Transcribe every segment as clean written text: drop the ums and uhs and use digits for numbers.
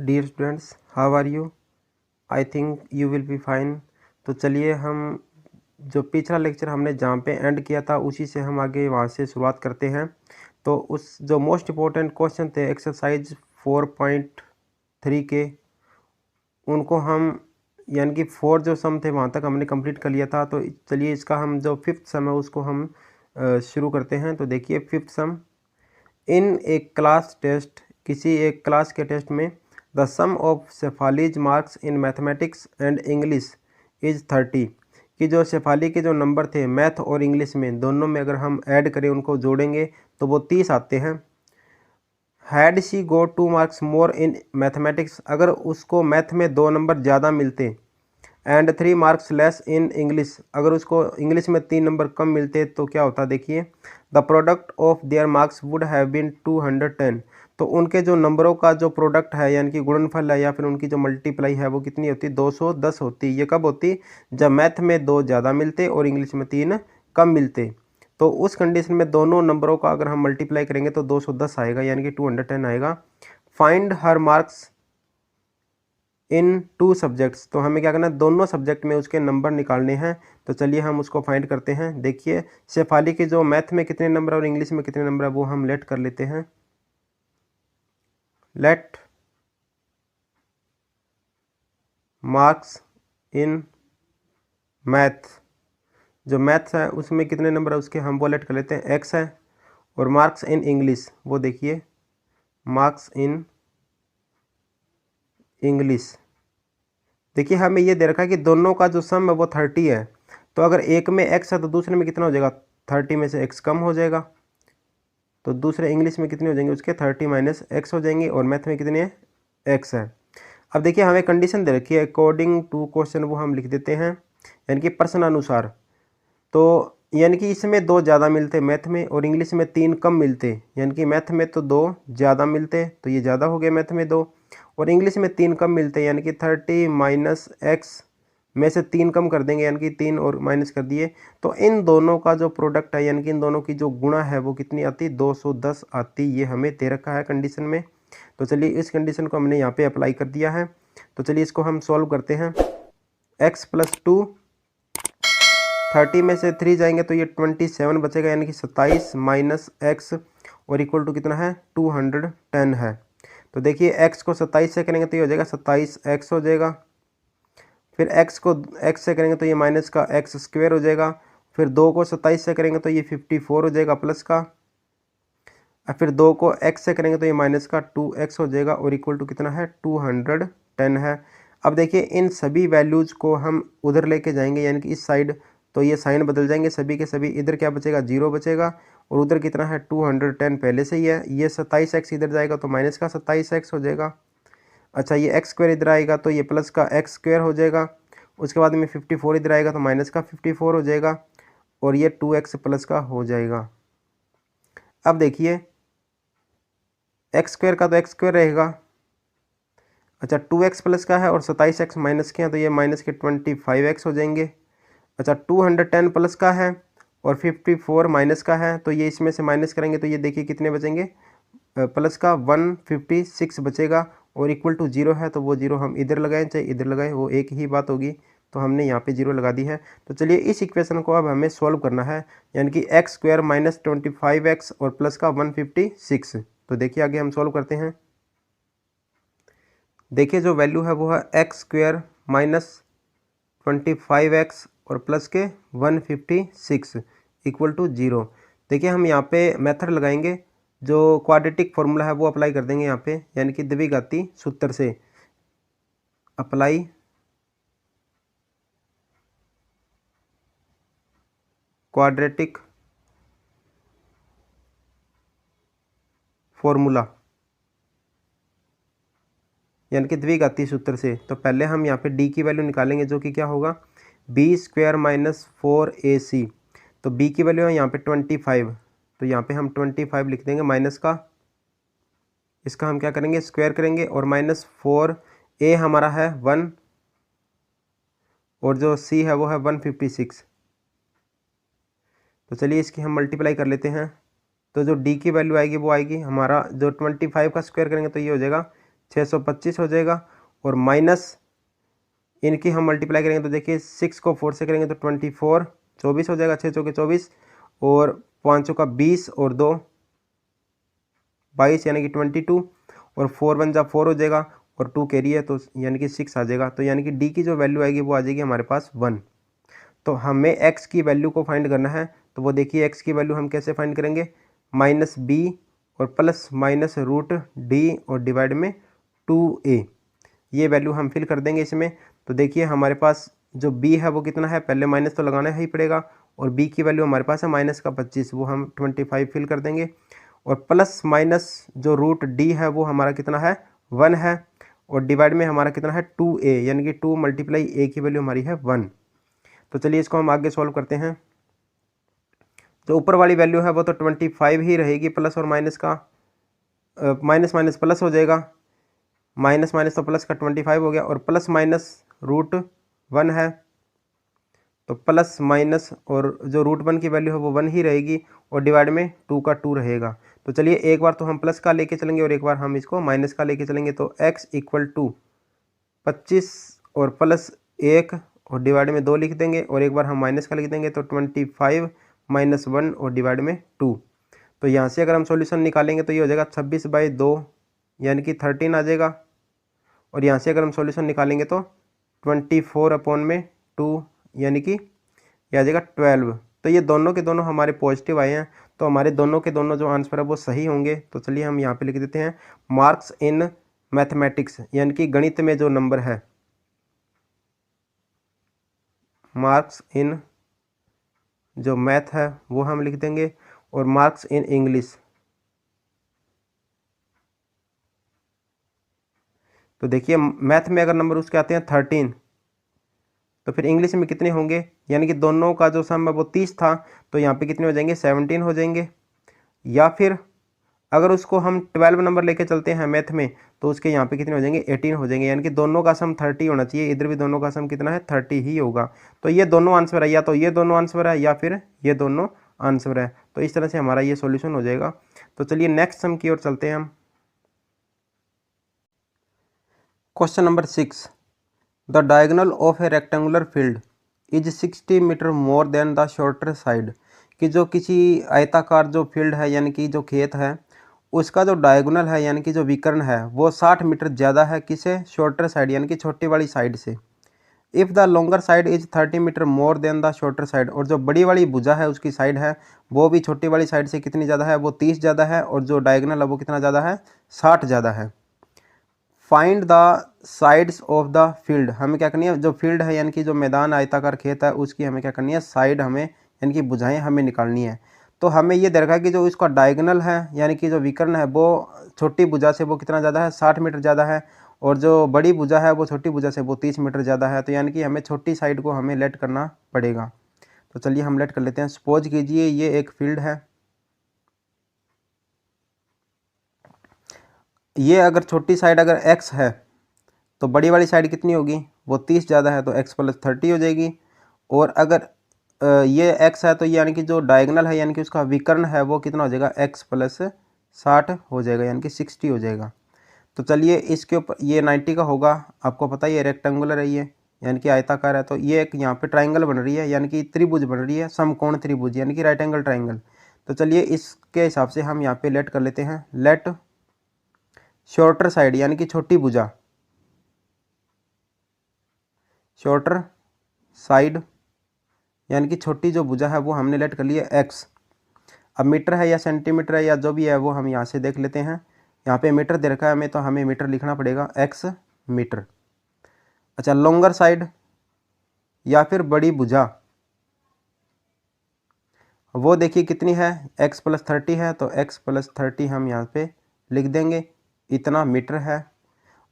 Dear students, how are you? I think you will be fine. तो चलिए हम जो पिछला लेक्चर हमने जहाँ पे एंड किया था उसी से हम आगे वहाँ से शुरुआत करते हैं। तो उस जो मोस्ट इम्पोर्टेंट क्वेश्चन थे एक्सरसाइज 4.3 के, उनको हम यानी कि 4 जो सम थे वहाँ तक हमने कंप्लीट कर लिया था। तो चलिए इसका हम जो 5th सम है उसको हम शुरू करते हैं। तो देखिए 5th सम, इन एक क्लास टेस्ट, किसी एक क्लास के टेस्ट में the sum of Shefali's marks in mathematics and English is 30, कि जो शेफाली के जो नंबर थे मैथ और इंग्लिश में दोनों में अगर हम ऐड करें, उनको जोड़ेंगे तो वो 30 आते हैं। Had she go 2 marks more in mathematics, अगर उसको मैथ में 2 नंबर ज़्यादा मिलते, and 3 marks less in English, अगर उसको इंग्लिश में 3 नंबर कम मिलते तो क्या होता? देखिए the product of their marks would have been 210। तो उनके जो नंबरों का जो प्रोडक्ट है यानी कि गुणनफल है या फिर उनकी जो मल्टीप्लाई है वो कितनी होती? 210 होती। ये कब होती? जब मैथ में 2 ज़्यादा मिलते और इंग्लिश में 3 कम मिलते। तो उस कंडीशन में दोनों नंबरों का अगर हम मल्टीप्लाई करेंगे तो 210 आएगा यानी कि 210 आएगा। Find her marks in 2 subjects, तो हमें क्या करना है? दोनों सब्जेक्ट में उसके नंबर निकालने हैं। तो चलिए हम उसको फाइंड करते हैं। देखिए शेफाली के जो मैथ में कितने नंबर और इंग्लिश में कितने नंबर है वो हम लेट कर लेते हैं। लेट मार्क्स इन मैथ, जो मैथ्स है उसमें कितने नंबर है उसके हम वो लेट कर लेते हैं, एक्स है। और मार्क्स इन इंग्लिश, वो देखिए मार्क्स इन इंग्लिश, देखिए हमें ये दे रखा है कि दोनों का जो सम है वो 30 है। तो अगर एक में x है तो दूसरे में कितना हो जाएगा? 30 में से x कम हो जाएगा। तो दूसरे इंग्लिश में कितने हो जाएंगे उसके? 30 माइनस एक्स हो जाएंगे। और मैथ में कितने हैं? x है। अब देखिए हमें कंडीशन दे रखी है अकॉर्डिंग टू क्वेश्चन, वो हम लिख देते हैं यानी कि प्रश्न अनुसार। तो यानी कि इसमें 2 ज़्यादा मिलते मैथ में और इंग्लिश में 3 कम मिलते, यानी कि मैथ में तो 2 ज़्यादा मिलते तो ये ज़्यादा हो गया मैथ में 2, और इंग्लिश में 3 कम मिलते यानी कि 30 माइनस एक्स में से 3 कम कर देंगे यानी कि 3 और माइनस कर दिए। तो इन दोनों का जो प्रोडक्ट है यानी कि इन दोनों की जो गुणा है वो कितनी आती? 210 आती। ये हमें दे रखा है कंडीशन में। तो चलिए इस कंडीशन को हमने यहाँ पे अप्लाई कर दिया है। तो चलिए इसको हम सॉल्व करते हैं। x प्लस 2, 30 में से 3 जाएंगे तो ये 27 बचेगा यानी कि 27 माइनस एक्स और इक्वल टू कितना है? 210 है। तो देखिए x को 27 से करेंगे तो ये हो जाएगा 27x हो जाएगा। फिर x को x से करेंगे तो ये माइनस का x स्क्वायर हो जाएगा। फिर 2 को 27 से करेंगे तो ये 54 हो जाएगा प्लस का। और फिर 2 को x से करेंगे तो ये माइनस का 2x हो जाएगा और इक्वल टू कितना है? 210 है। अब देखिए इन सभी वैल्यूज़ को हम उधर लेके जाएंगे यानी कि इस साइड, तो ये साइन बदल जाएंगे सभी के सभी। इधर क्या बचेगा? 0 बचेगा। और उधर कितना है? 210 पहले से ही है। ये 27x इधर जाएगा तो माइनस का 27x हो जाएगा। अच्छा ये एक्स स्क्वायर इधर आएगा तो ये प्लस का एक्स स्क्वायर हो जाएगा। उसके बाद में 54 इधर आएगा तो माइनस का 54 हो जाएगा। और ये 2x प्लस का हो जाएगा। अब देखिए एक्स स्क्वायर का तो एक्स स्क्वायर रहेगा। अच्छा 2x प्लस का है और 27x माइनस के हैं तो ये माइनस के 25x हो जाएंगे। अच्छा 210 प्लस का है और 54 माइनस का है तो ये इसमें से माइनस करेंगे तो ये देखिए कितने बचेंगे? प्लस का 156 बचेगा और इक्वल टू 0 है तो वो 0 हम इधर लगाएं चाहे इधर लगाएं वो एक ही बात होगी। तो हमने यहाँ पे 0 लगा दी है। तो चलिए इस इक्वेशन को अब हमें सॉल्व करना है यानी कि एक्स स्क्वायर माइनस 25x और प्लस का 156। तो देखिए आगे हम सॉल्व करते हैं। देखिए जो वैल्यू है वो है एक्स स्क्वायर माइनस 25x और प्लस के 156 इक्वल टू 0। देखिए हम यहाँ पे मेथड लगाएंगे, जो क्वाड्रेटिक फॉर्मूला है वो अप्लाई कर देंगे यहाँ पे यानी कि द्विघाती सूत्र से। अप्लाई क्वाड्रेटिक फॉर्मूला यानी कि द्विघाती सूत्र से। तो पहले हम यहाँ पे d की वैल्यू निकालेंगे जो कि क्या होगा? B square minus 4ac। तो b की वैल्यू है यहाँ पे 25, तो यहाँ पे हम 25 लिख देंगे माइनस का, इसका हम क्या करेंगे? स्क्वायर करेंगे। और माइनस 4a हमारा है 1 और जो c है वो है 156। तो चलिए इसकी हम मल्टीप्लाई कर लेते हैं। तो जो d की वैल्यू आएगी वो आएगी हमारा, जो 25 का स्क्वायर करेंगे तो ये हो जाएगा 625 हो जाएगा, और माइनस इनकी हम मल्टीप्लाई करेंगे तो देखिए 6 को 4 से करेंगे तो 24, 24 हो जाएगा, 6 चौके 24, और 5 का 20 और 2 22 यानी कि 22, और 4 1 जा 4 हो जाएगा, और 2 कैरी है तो यानी कि 6 आ जाएगा। तो यानी कि डी की जो वैल्यू आएगी वो आ जाएगी हमारे पास 1। तो हमें एक्स की वैल्यू को फाइंड करना है, तो वो देखिए एक्स की वैल्यू हम कैसे फाइंड करेंगे, माइनस बी और प्लस माइनस रूट डी और डिवाइड में 2a, ये वैल्यू हम फिल कर देंगे इसमें। तो देखिए हमारे पास जो b है वो कितना है, पहले माइनस तो लगाना ही पड़ेगा, और b की वैल्यू हमारे पास है माइनस का 25, वो हम 25 फिल कर देंगे, और प्लस माइनस जो रूट d है वो हमारा कितना है 1 है, और डिवाइड में हमारा कितना है 2a, यानी कि 2 मल्टीप्लाई a की वैल्यू हमारी है 1। तो चलिए इसको हम आगे सॉल्व करते हैं। जो ऊपर वाली वैल्यू है वो तो 25 ही रहेगी, प्लस और माइनस का माइनस माइनस प्लस हो जाएगा, माइनस माइनस तो प्लस का 25 हो गया, और प्लस माइनस रूट 1 है, तो प्लस माइनस और जो रूट 1 की वैल्यू है वो 1 ही रहेगी, और डिवाइड में 2 का 2 रहेगा। तो चलिए एक बार तो हम प्लस का लेके चलेंगे और एक बार हम इसको माइनस का लेके चलेंगे। तो x इक्वल टू 25 और प्लस 1 और डिवाइड में 2 लिख देंगे, और एक बार हम माइनस का लिख देंगे तो 25 माइनस 1 और डिवाइड में 2। तो यहाँ से अगर हम सॉल्यूशन निकालेंगे तो ये हो जाएगा 26/2 यानी कि 13 आ जाएगा, और यहाँ से अगर हम सॉल्यूशन निकालेंगे तो 24/2 यानी कि ये आ जाएगा 12। तो ये दोनों के दोनों हमारे पॉजिटिव आए हैं, तो हमारे दोनों के दोनों जो आंसर है वो सही होंगे। तो चलिए हम यहाँ पे लिख देते हैं मार्क्स इन मैथमेटिक्स, यानी कि गणित में जो नंबर है, मार्क्स इन जो मैथ है वो हम लिख देंगे, और मार्क्स इन इंग्लिश, तो देखिए मैथ में अगर नंबर उसके आते हैं 13, तो फिर इंग्लिश में कितने होंगे, यानी कि दोनों का जो सम है वो 30 था, तो यहाँ पे कितने हो जाएंगे 17 हो जाएंगे। या फिर अगर उसको हम 12 नंबर लेके चलते हैं मैथ में, तो उसके यहाँ पे कितने हो जाएंगे 18 हो जाएंगे, यानी कि दोनों का सम 30 होना चाहिए, इधर भी दोनों का सम कितना है 30 ही होगा। तो ये दोनों आंसर है, या तो ये दोनों आंसर है या फिर ये दोनों आंसर है। तो इस तरह से हमारा ये सॉल्यूशन हो जाएगा। तो चलिए नेक्स्ट सम की ओर चलते हैं हम। Question number 6, the diagonal of a rectangular field is 60 metre more than the shorter side, कि जो किसी आयताकार जो फील्ड है यानी कि जो खेत है उसका जो डायगोनल है यानी कि जो विकर्ण है वो 60 मीटर ज़्यादा है किसे, शॉर्टर साइड यानी कि छोटी वाली साइड से। If the longer side is 30 metre more than the shorter side, और जो बड़ी वाली भुजा है उसकी साइड है वो भी छोटी वाली साइड से कितनी ज़्यादा है, वो 30 ज़्यादा है, और जो डायगोनल है वो कितना ज़्यादा है 60 ज़्यादा है। Find the sides of the field, हमें क्या करनी है, जो फील्ड है यानी कि जो मैदान आयताकार खेत है उसकी हमें क्या करनी है, साइड हमें यानी कि भुजाएं हमें निकालनी है। तो हमें ये दे रखा है कि जो इसका डायगोनल है यानी कि जो विकर्ण है वो छोटी भुजा से वो कितना ज़्यादा है 60 मीटर ज़्यादा है, और जो बड़ी भुजा है वो छोटी भुजा से वो 30 मीटर ज़्यादा है। तो यानी कि हमें छोटी साइड को हमें लेट करना पड़ेगा। तो चलिए हम लेट कर लेते हैं। सपोज कीजिए ये एक फील्ड है, ये अगर छोटी साइड अगर x है तो बड़ी वाली साइड कितनी होगी, वो 30 ज़्यादा है तो x प्लस 30 हो जाएगी। और अगर ये x है तो यानी कि जो डायगोनल है यानी कि उसका विकर्ण है वो कितना हो जाएगा, x प्लस 60 हो जाएगा यानी कि 60 हो जाएगा। तो चलिए इसके ऊपर ये 90 का होगा, आपको पता ही है रेक्टेंगुलर है ये यानी कि आयताकार है, तो ये एक यहाँ पे ट्राइंगल बन रही है यानी कि त्रिभुज बन रही है, समकोण त्रिभुज यानी कि राइट एंगल ट्राइंगल। तो चलिए इसके हिसाब से हम यहाँ पे लेट कर लेते हैं, लेट शॉर्टर साइड यानी कि छोटी भुजा, शॉर्टर साइड यानी कि छोटी जो भुजा है वो हमने लेट कर लिया x। अब मीटर है या सेंटीमीटर है या जो भी है वो हम यहाँ से देख लेते हैं। यहाँ पे मीटर दे रखा है हमें, तो हमें मीटर लिखना पड़ेगा x मीटर। अच्छा, लॉन्गर साइड या फिर बड़ी भुजा वो देखिए कितनी है, x प्लस 30 है, तो x प्लस 30 हम यहाँ पे लिख देंगे, इतना मीटर है।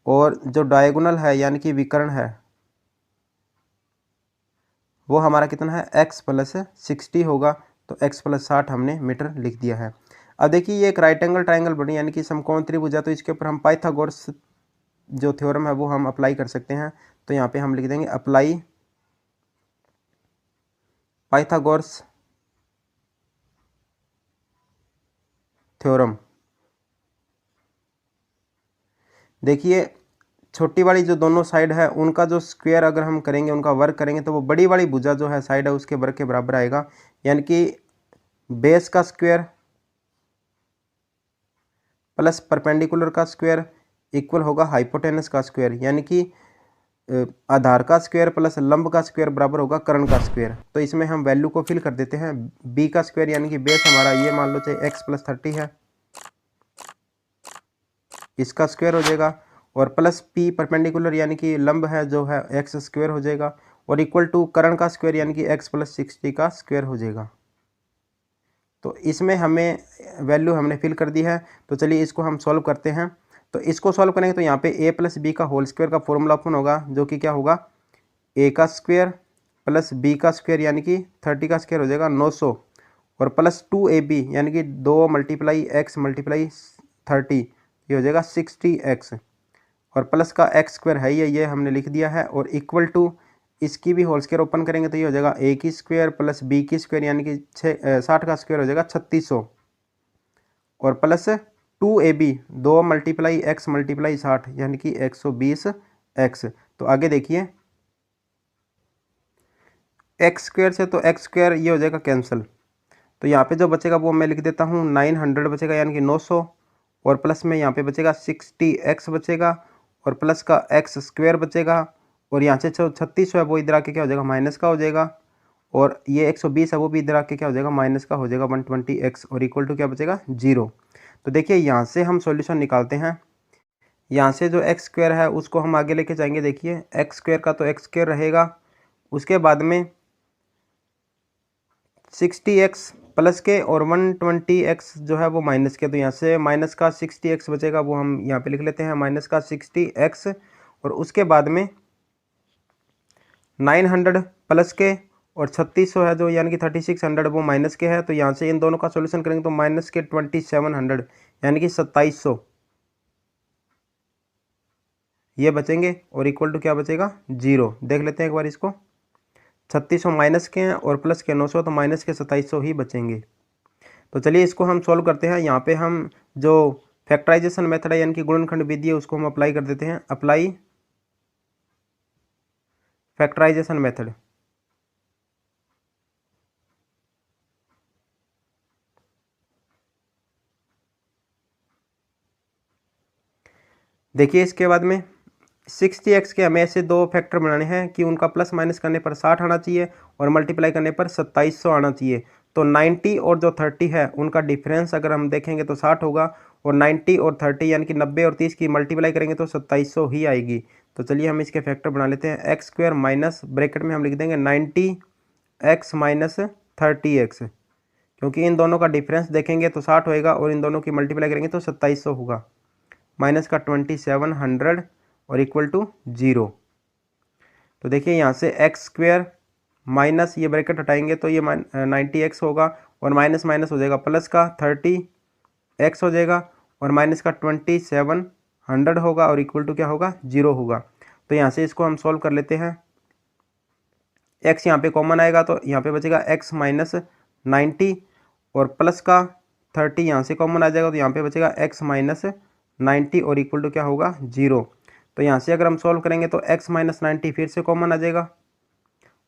और जो डायगोनल है यानी कि विकर्ण है वो हमारा कितना है, x प्लस 60 होगा, तो x प्लस 60 हमने मीटर लिख दिया है। अब देखिए ये एक राइट एंगल ट्राइंगल बनी यानी कि समकोण त्रिभुज है, तो इसके ऊपर हम पाइथागोरस जो थ्योरम है वो हम अप्लाई कर सकते हैं। तो यहाँ पे हम लिख देंगे अप्लाई पाइथागोरस थ्योरम। देखिए छोटी वाली जो दोनों साइड है उनका जो स्क्वायर अगर हम करेंगे, उनका वर्क करेंगे, तो वो बड़ी वाली भुजा जो है साइड है उसके वर्क के बराबर आएगा। यानी कि बेस का स्क्वायर प्लस परपेंडिकुलर का स्क्वायर इक्वल होगा हाइपोटेनस का स्क्वायर, यानी कि आधार का स्क्वायर प्लस लंब का स्क्वायर बराबर होगा कर्ण का स्क्वायर। तो इसमें हम वैल्यू को फिल कर देते हैं। बी का स्क्वायर यानी कि बेस हमारा ये मान लो चाहे एक्स प्लस 30 है, इसका स्क्वायर हो जाएगा, और प्लस पी परपेंडिकुलर यानी कि लंब है जो है एक्स स्क्वायर हो जाएगा, और इक्वल टू कर्ण का स्क्वायर यानी कि एक्स प्लस 60 का स्क्वायर हो जाएगा। तो इसमें हमें वैल्यू हमने फिल कर दी है। तो चलिए इसको हम सॉल्व करते हैं। तो इसको सॉल्व करेंगे तो यहाँ पे ए प्लस बी का होल स्क्वायर का फॉर्मूला ओपन होगा, जो कि क्या होगा, ए का स्क्वायर प्लस बी का स्क्वायर यानी कि 30 का स्क्वायर हो जाएगा 900, और प्लस 2ab यानी कि 2 मल्टीप्लाई एक्स मल्टीप्लाई 30, ये हो जाएगा 60x, और प्लस का एक्स स्क्वायर है ये हमने लिख दिया है, और इक्वल टू इसकी भी होल स्क्वायर ओपन करेंगे तो ये हो जाएगा ए की स्क्वायर प्लस बी की स्क्वायर यानी कि 60 का स्क्वायर हो जाएगा 3600, और plus 2ab 2 multiply x multiply 60 यानी कि 120x। तो आगे देखिए एक्स स्क्वायर से तो एक्स स्क्वायर ये हो जाएगा कैंसिल, तो यहाँ पे जो बचेगा वो मैं लिख देता हूँ 900 बचेगा यानी कि 900, और प्लस में यहाँ पे बचेगा 60x बचेगा, और प्लस का एक्स स्क्वायर बचेगा, और यहाँ से जो 3600 है वो इधर आके क्या हो जाएगा माइनस का हो जाएगा, और ये 120 है वो भी इधर आके क्या हो जाएगा माइनस का हो जाएगा 120x, और इक्वल टू क्या बचेगा 0। तो देखिए यहाँ से हम सॉल्यूशन निकालते हैं। यहाँ से जो एक्स स्क्वायर है उसको हम आगे लेके जाएंगे। देखिए एक्स स्क्वायर का तो एक्स स्क्वायर रहेगा, उसके बाद में 60x प्लस के और 120x जो है वो माइनस के, तो यहाँ से माइनस का 60x बचेगा, वो हम यहाँ पे लिख लेते हैं माइनस का 60x, और उसके बाद में 900 प्लस के और 3600 है जो यानी कि 3600 वो माइनस के है। तो यहाँ से इन दोनों का सॉल्यूशन करेंगे तो माइनस के 2700 यानी कि 2700 ये बचेंगे, और इक्वल टू क्या बचेगा 0। देख लेते हैं एक बार इसको, 3600 माइनस के हैं और प्लस के 900, तो माइनस के 2700 ही बचेंगे। तो चलिए इसको हम सॉल्व करते हैं। यहाँ पे हम जो फैक्टराइजेशन मेथड है यानी कि गुणनखंड विधि है उसको हम अप्लाई कर देते हैं। Apply factorisation method. देखिए इसके बाद में 60x के हमें ऐसे दो फैक्टर बनाने हैं कि उनका प्लस माइनस करने पर 60 आना चाहिए और मल्टीप्लाई करने पर 2700 आना चाहिए। तो 90 और जो 30 है उनका डिफरेंस अगर हम देखेंगे तो 60 होगा, और 90 और 30 यानी कि 90 और 30 की मल्टीप्लाई करेंगे तो 2700 ही आएगी। तो चलिए हम इसके फैक्टर बना लेते हैं। एक्स स्क्वायर माइनस ब्रैकेट में हम लिख देंगे 90x माइनस 30x, क्योंकि इन दोनों का डिफरेंस देखेंगे तो 60 होएगा और इन दोनों की मल्टीप्लाई करेंगे तो 2700 होगा, माइनस का 2700 और इक्वल टू 0। तो देखिए यहाँ से एक्स स्क्वायर माइनस ये ब्रैकेट हटाएंगे तो ये 90x होगा, और माइनस माइनस हो जाएगा प्लस का 30x हो जाएगा, और माइनस का 2700 होगा, और इक्वल टू क्या होगा 0 होगा। तो यहाँ से इसको हम सॉल्व कर लेते हैं। x यहाँ पे कॉमन आएगा तो यहाँ पे बचेगा x माइनस 90, और प्लस का 30 यहाँ से कॉमन आ जाएगा तो यहाँ पे बचेगा x माइनस 90 और इक्वल टू क्या होगा 0। तो यहाँ से अगर हम सॉल्व करेंगे तो x माइनस 90 फिर से कॉमन आ जाएगा,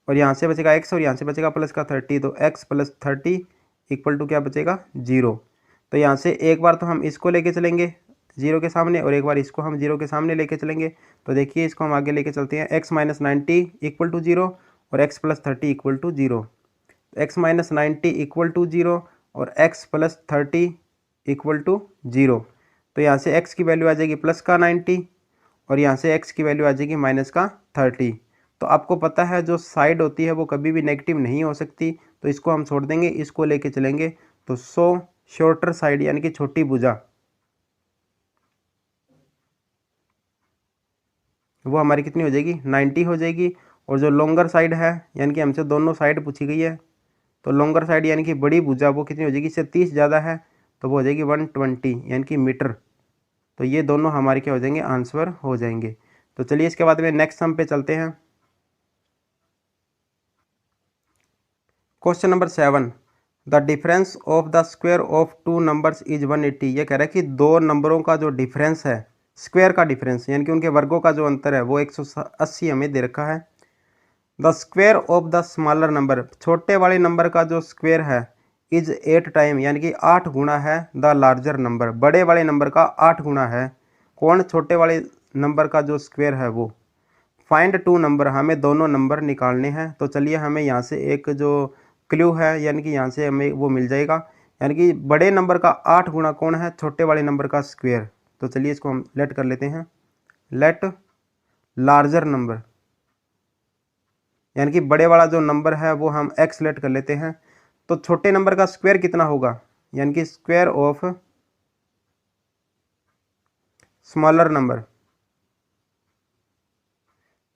और यहाँ से बचेगा x और यहाँ से बचेगा प्लस का 30, तो x प्लस 30 इक्वल टू क्या बचेगा 0। तो यहाँ से एक बार तो हम इसको लेके चलेंगे 0 के सामने, और एक बार इसको हम 0 के सामने लेके चलेंगे। तो देखिए इसको हम आगे लेके चलते हैं। x माइनस 90 इक्वल टू 0 और x plus 30 equal to 0। x minus 90 equal to 0 और x प्लस 30 इक्वल टू 0। तो यहाँ से x की वैल्यू आ जाएगी प्लस का 90, और यहाँ से x की वैल्यू आ जाएगी माइनस का 30। तो आपको पता है जो साइड होती है वो कभी भी नेगेटिव नहीं हो सकती, तो इसको हम छोड़ देंगे, इसको लेके चलेंगे। तो शॉर्टर साइड यानी कि छोटी भुजा वो हमारी कितनी हो जाएगी 90 हो जाएगी, और जो लॉन्गर साइड है यानी कि हमसे दोनों साइड पूछी गई है, तो लॉन्गर साइड यानी कि बड़ी भुजा वो कितनी हो जाएगी, इससे 30 ज़्यादा है तो वो हो जाएगी 120 यानी कि मीटर। तो ये दोनों हमारे क्या हो जाएंगे आंसर हो जाएंगे। तो चलिए इसके बाद में नेक्स्ट सम पे चलते हैं। Question number 7, the difference of the square of two numbers is 180। ये कह रहा है कि दो नंबरों का जो डिफरेंस है स्क्वायर का डिफरेंस यानी कि उनके वर्गों का जो अंतर है वो 180 हमें दे रखा है। The square of the smaller number, छोटे वाले नंबर का जो स्क्वायर है इज 8 टाइम यानी कि 8 गुना है द लार्जर नंबर, बड़े वाले नंबर का 8 गुना है कौन, छोटे वाले नंबर का जो स्क्वायर है वो। फाइंड टू नंबर, हमें दोनों नंबर निकालने हैं। तो चलिए हमें यहाँ से एक जो क्लू है यानी कि यहाँ से हमें वो मिल जाएगा, यानी कि बड़े नंबर का 8 गुना कौन है, छोटे वाले नंबर का स्क्वायर। तो चलिए इसको हम लेट कर लेते हैं, लेट लार्जर नंबर, यानी कि बड़े वाला जो नंबर है वो हम एक्स लेट कर लेते हैं। तो छोटे नंबर का स्क्वायर कितना होगा, यानी कि स्क्वायर ऑफ स्मॉलर नंबर,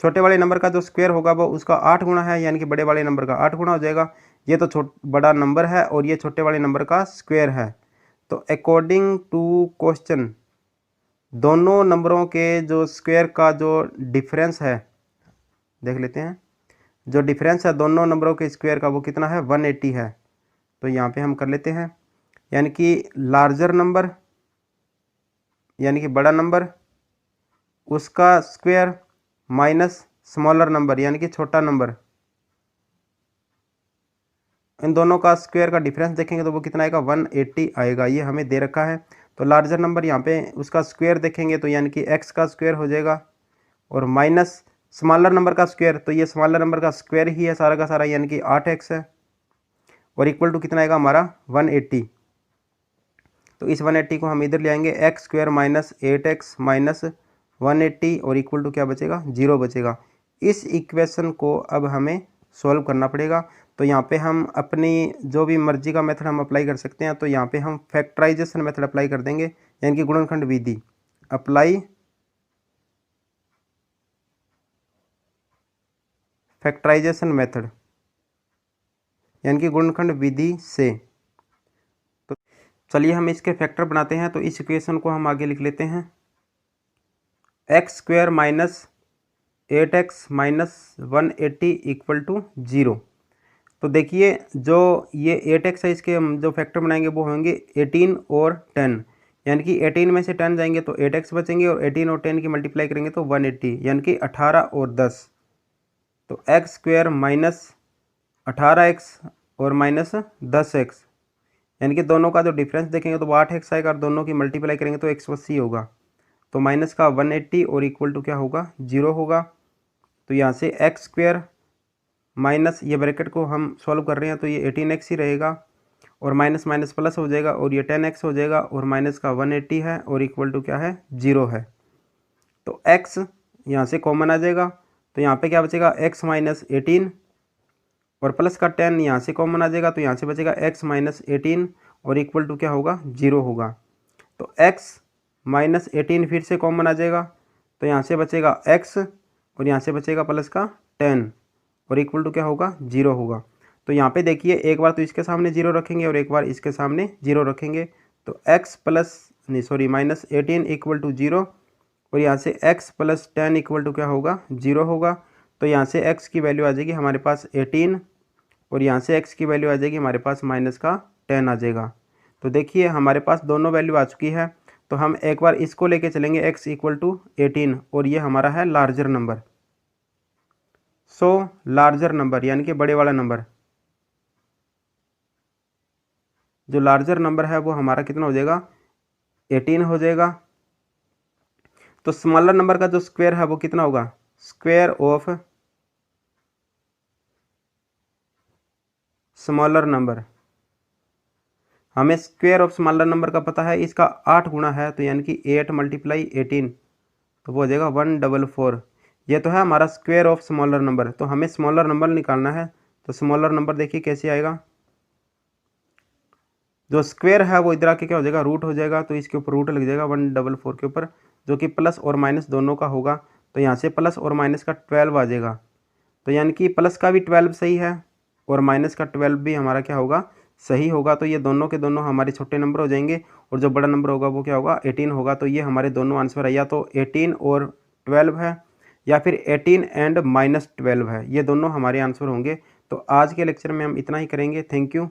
छोटे वाले नंबर का जो स्क्वायर होगा वो उसका 8 गुना है यानी कि बड़े वाले नंबर का 8 गुना हो जाएगा। ये तो बड़ा नंबर है और ये छोटे वाले नंबर का स्क्वायर है। तो अकॉर्डिंग टू क्वेश्चन दोनों नंबरों के जो स्क्वायर का जो डिफरेंस है देख लेते हैं, जो डिफरेंस है दोनों नंबरों के स्क्वायर का वो कितना है, 180 है। तो यहाँ पे हम कर लेते हैं, यानी कि लार्जर नंबर यानी कि बड़ा नंबर उसका स्क्वायर माइनस स्मॉलर नंबर यानी कि छोटा नंबर, इन दोनों का स्क्वायर का डिफरेंस देखेंगे तो वो कितना आएगा, 180 आएगा। ये हमें दे रखा है। तो लार्जर नंबर यहाँ पे उसका स्क्वायर देखेंगे तो यानी कि x का स्क्वायर हो जाएगा और माइनस स्मॉलर नंबर का स्क्वायर, तो ये स्मॉलर नंबर का स्क्वायर ही है सारा का सारा यानी कि 8x है और इक्वल टू कितना आएगा हमारा 180। तो इस 180 को हम इधर ले आएंगे, एक्स स्क्वायर माइनस 8x माइनस 180 और इक्वल टू क्या बचेगा, 0 बचेगा। इस इक्वेशन को अब हमें सॉल्व करना पड़ेगा। तो यहाँ पे हम अपनी जो भी मर्जी का मेथड हम अप्लाई कर सकते हैं। तो यहाँ पे हम फैक्टराइजेशन मेथड अप्लाई कर देंगे यानी कि गुणनखंड विधि, अप्लाई फैक्टराइजेशन मेथड यानी कि गुणनखंड विधि से। तो चलिए हम इसके फैक्टर बनाते हैं। तो इस इक्वेशन को हम आगे लिख लेते हैं, एक्स स्क्वायर माइनस 8x माइनस 180 इक्वल टू 0। तो देखिए जो ये 8x है इसके हम जो फैक्टर बनाएंगे वो होंगे 18 और 10, यानी कि 18 में से 10 जाएंगे तो 8x बचेंगे और 18 और 10 की मल्टीप्लाई करेंगे तो 180 यानी कि 18 और 10। तो एक्स स्क्वायर माइनस 18x और माइनस 10x यानी कि दोनों का जो डिफरेंस देखेंगे तो वो 8x आएगा और दोनों की मल्टीप्लाई करेंगे तो 180 होगा। तो माइनस का 180 और इक्वल टू क्या होगा, 0 होगा। तो यहाँ से एक्स स्क्वायर माइनस ये ब्रैकेट को हम सॉल्व कर रहे हैं तो ये 18x ही रहेगा और माइनस माइनस प्लस हो जाएगा और ये 10x हो जाएगा और माइनस का 180 है और इक्वल टू क्या है, 0 है। तो x यहाँ से कॉमन आ जाएगा तो यहाँ पे क्या बचेगा, x माइनस 18 और प्लस का 10 यहाँ से कॉमन आ जाएगा तो यहाँ से बचेगा x माइनस 18 और इक्वल टू क्या होगा, 0 होगा। तो x माइनस 18 फिर से कॉमन आ जाएगा तो यहाँ से बचेगा x और यहाँ से बचेगा प्लस का 10 और इक्वल टू क्या होगा, 0 होगा। तो यहाँ पे देखिए एक बार तो इसके सामने 0 रखेंगे और एक बार इसके सामने 0 रखेंगे तो x प्लस नहीं सॉरी माइनस 18 इक्वल टू 0 और यहाँ से x प्लस 10 इक्वल टू क्या होगा, 0 होगा। तो यहाँ से x की वैल्यू आ जाएगी हमारे पास 18 और यहाँ से x की वैल्यू आ जाएगी हमारे पास माइनस का 10 आ जाएगा। तो देखिए हमारे पास दोनों वैल्यू आ चुकी है। तो हम एक बार इसको लेके चलेंगे x इक्वल टू 18 और ये हमारा है लार्जर नंबर। सो लार्जर नंबर यानी कि बड़े वाला नंबर, जो लार्जर नंबर है वो हमारा कितना हो जाएगा, 18 हो जाएगा। तो स्मॉलर नंबर का जो स्क्वायर है वो कितना होगा, स्क्वायर ऑफ स्मॉलर नंबर, हमें स्क्वायर ऑफ स्मॉलर नंबर का पता है इसका 8 गुना है तो यानी कि 8 मल्टीप्लाई 18 तो वो हो जाएगा 144। ये तो है हमारा स्क्वायर ऑफ स्मॉलर नंबर। तो हमें स्मॉलर नंबर निकालना है। तो स्मॉलर नंबर देखिए कैसे आएगा, जो स्क्वायर है वो इधर आके क्या हो जाएगा, रूट हो जाएगा। तो इसके ऊपर रूट लग जाएगा 144 के ऊपर जो कि प्लस और माइनस दोनों का होगा। तो यहाँ से प्लस और माइनस का 12 आ जाएगा। तो यानी कि प्लस का भी 12 सही है और माइनस का 12 भी हमारा क्या होगा, सही होगा। तो ये दोनों के दोनों हमारे छोटे नंबर हो जाएंगे और जो बड़ा नंबर होगा वो क्या होगा, 18 होगा। तो ये हमारे दोनों आंसर है, या तो 18 और 12 है या फिर 18 एंड माइनस 12 है। ये दोनों हमारे आंसर होंगे। तो आज के लेक्चर में हम इतना ही करेंगे। Thank you.